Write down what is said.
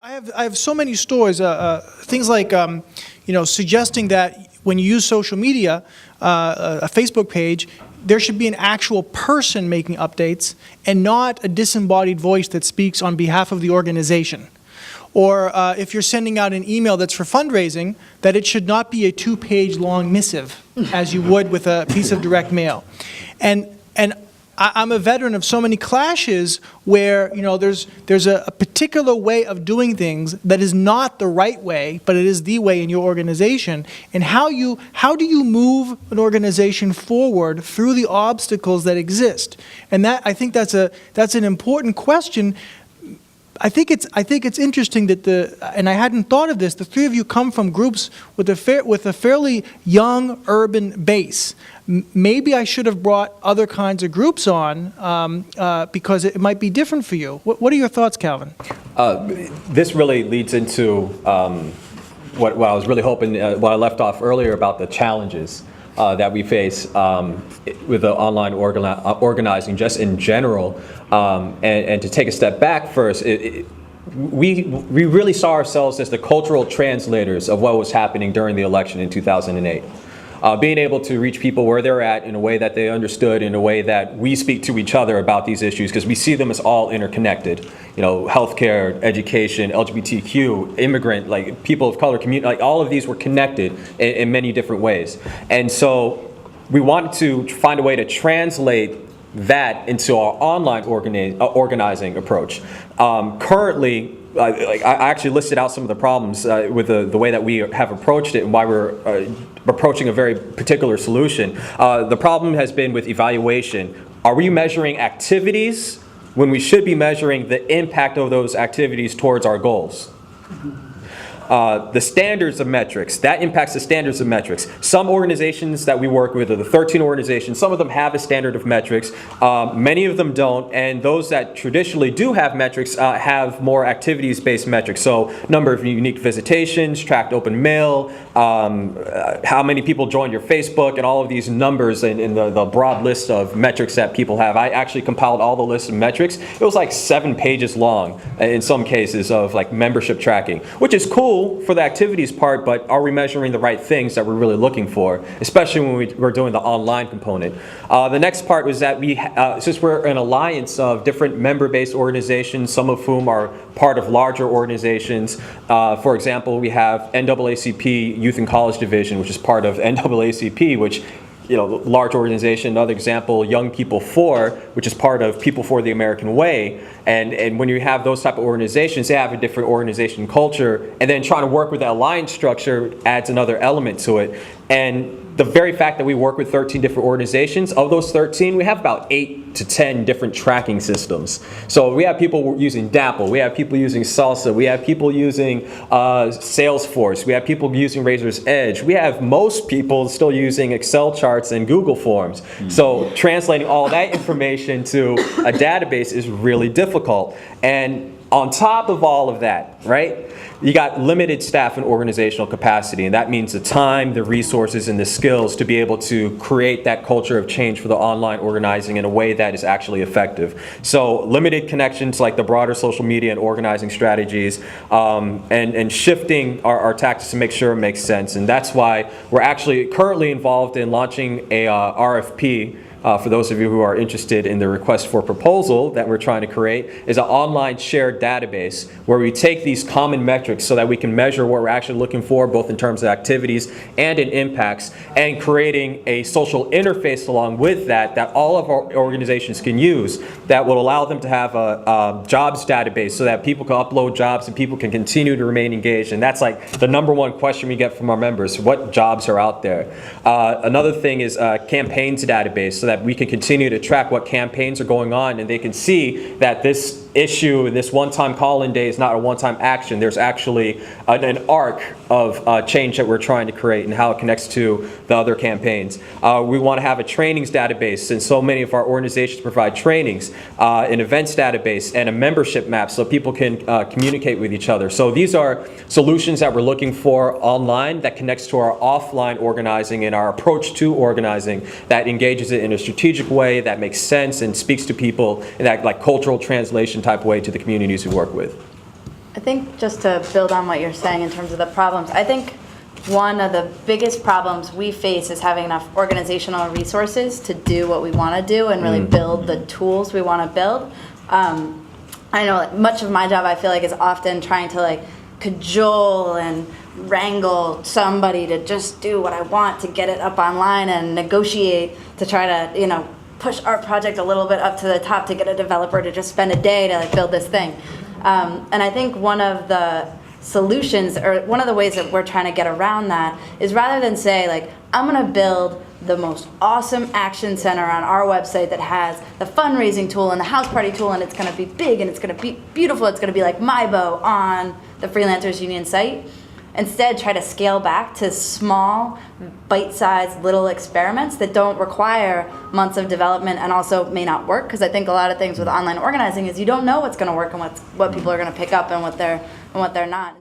I have so many stories, things like, suggesting that when you use social media, a Facebook page, there should be an actual person making updates and not a disembodied voice that speaks on behalf of the organization. Or if you're sending out an email that's for fundraising, that it should not be a 2-page long missive, as you would with a piece of direct mail. And I'm a veteran of so many clashes where, there's a particular way of doing things that is not the right way, but it is the way in your organization. And how do you move an organization forward through the obstacles that exist? And I think that's an important question. I think it's interesting that and I hadn't thought of this, the three of you come from groups with a fairly young urban base. Maybe I should have brought other kinds of groups on because it might be different for you. What are your thoughts, Calvin? This really leads into what I was really hoping, what I left off earlier about the challenges that we face with the online organizing just in general. And to take a step back first, we really saw ourselves as the cultural translators of what was happening during the election in 2008. Being able to reach people where they're at in a way that they understood, in a way that we speak to each other about these issues, because we see them as all interconnected. Healthcare, education, LGBTQ, immigrant, like people of color, community, like all of these were connected in many different ways. And so we wanted to find a way to translate that into our online organizing approach. Currently, I actually listed out some of the problems with the way that we have approached it and why we're approaching a very particular solution. The problem has been with evaluation. Are we measuring activities when we should be measuring the impact of those activities towards our goals? The standards of metrics, that impacts the standards of metrics. Some organizations that we work with, or the 13 organizations, some of them have a standard of metrics, many of them don't, and those that traditionally do have metrics have more activities-based metrics. So number of unique visitations, tracked open mail, how many people joined your Facebook, and all of these numbers in the broad list of metrics that people have. I actually compiled all the lists of metrics. It was like 7 pages long in some cases of like membership tracking, which is cool for the activities part, but are we measuring the right things that we're really looking for, especially when we're doing the online component? The next part was that since we're an alliance of different member-based organizations, some of whom are part of larger organizations. For example, we have NAACP Youth and College Division, which is part of NAACP, which large organization. Another example, Young People For, which is part of People for the American Way. And when you have those type of organizations, they have a different organization culture. And then trying to work with that alliance structure adds another element to it. And the very fact that we work with 13 different organizations, of those 13, we have about 8 to 10 different tracking systems. So we have people using DAPL, we have people using Salsa, we have people using Salesforce, we have people using Razor's Edge, we have most people still using Excel charts and Google Forms. So translating all that information to a database is really difficult. And on top of all of that, right, you got limited staff and organizational capacity, and that means the time, the resources, and the skills to be able to create that culture of change for the online organizing in a way that is actually effective. So limited connections like the broader social media and organizing strategies, and shifting our tactics to make sure it makes sense. And that's why we're actually currently involved in launching a RFP. For those of you who are interested in the request for proposal that we're trying to create, is an online shared database where we take these common metrics so that we can measure what we're actually looking for, both in terms of activities and in impacts, and creating a social interface along with that all of our organizations can use that will allow them to have a jobs database so that people can upload jobs and people can continue to remain engaged. And that's like the #1 question we get from our members: what jobs are out there? Another thing is a campaigns database, so that we can continue to track what campaigns are going on, and they can see that this issue, this one-time call-in day is not a one-time action. There's actually an arc of change that we're trying to create and how it connects to the other campaigns. We want to have a trainings database, since so many of our organizations provide trainings, an events database, and a membership map so people can communicate with each other. So these are solutions that we're looking for online that connects to our offline organizing and our approach to organizing that engages it in a strategic way that makes sense and speaks to people in that like cultural translation type way to the communities we work with. I think just to build on what you're saying in terms of the problems, I think one of the biggest problems we face is having enough organizational resources to do what we want to do and really build the tools we want to build. I know like, much of my job I feel like is often trying to like cajole and wrangle somebody to just do what I want to get it up online and negotiate to try to, you know, push our project a little bit up to the top to get a developer to just spend a day to like build this thing. And I think one of the solutions, or one of the ways that we're trying to get around that, is rather than say like, I'm gonna build the most awesome action center on our website that has the fundraising tool and the house party tool, and it's gonna be big and it's gonna be beautiful, it's gonna be like MyBo on the Freelancers Union site. Instead, try to scale back to small, bite-sized little experiments that don't require months of development and also may not work. Because I think a lot of things with online organizing is you don't know what's going to work and what people are going to pick up and what they're not.